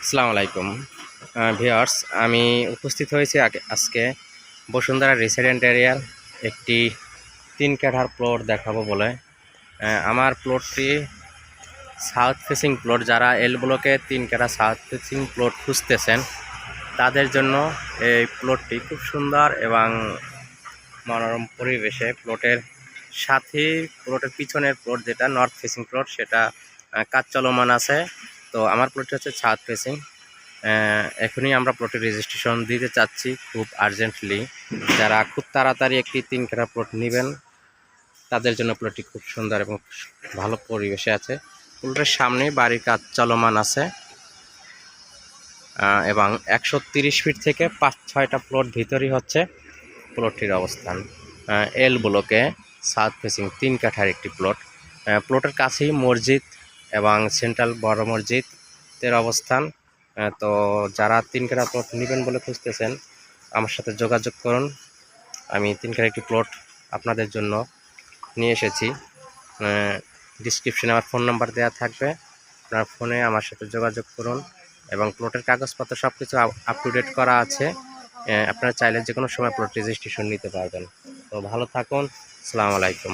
আসসালামু আলাইকুম ভিউয়ার্স, আমি উপস্থিত হয়েছি আজকে বসুন্ধরা রেসিডেন্ট এরিয়ার একটি 3 কাঠার প্লট দেখাবো বলে। আমার প্লটটি সাউথ ফেসিং প্লট। যারা এল ব্লকে 3 কাঠা সাউথ ফেসিং প্লট খুঁজতেছেন তাদের জন্য এই প্লটটি খুব সুন্দর এবং মনোরম পরিবেশে। প্লটের সাথে প্লটের পিছনের প্লট যেটা নর্থ ফেসিং প্লট সেটা কাজ চলমান আছে। তো আমার প্লটটি হচ্ছে সাউথ ফেসিং। এখনই আমরা প্লটের রেজিস্ট্রেশন দিতে চাচ্ছি খুব আর্জেন্টলি। যারা খুব তাড়াতাড়ি একটি 3 কাঠা প্লট নেবেন তাদের জন্য প্লটটি খুব সুন্দর এবং ভালো পরিবেশে আছে। প্লটের সামনে বাড়ির কাজ চলমান আছে এবং 130 ফিট থেকে 5-6টা প্লট ভিতরই হচ্ছে প্লটটির অবস্থান। এল ব্লকে সাউথ ফেসিং 3 কাঠার একটি প্লট। প্লটের কাছেই মসজিদ এবং সেন্ট্রাল বড় মসজিদের অবস্থান। তো যারা 3 কাঠা প্লট নেবেন বলে খুঁজতেছেন আমার সাথে যোগাযোগ করুন। আমি 3 কাঠা একটি প্লট আপনাদের জন্য নিয়ে এসেছি। ডিসক্রিপশনে আমার ফোন নাম্বার দেওয়া থাকবে, আপনার ফোনে আমার সাথে যোগাযোগ করুন এবং প্লটের কাগজপত্র সব কিছু আপ টু ডেট করা আছে। আপনারা চাইলে যে কোনো সময় প্লট রেজিস্ট্রেশন নিতে পারবেন। তো ভালো থাকুন। আসসালামু আলাইকুম।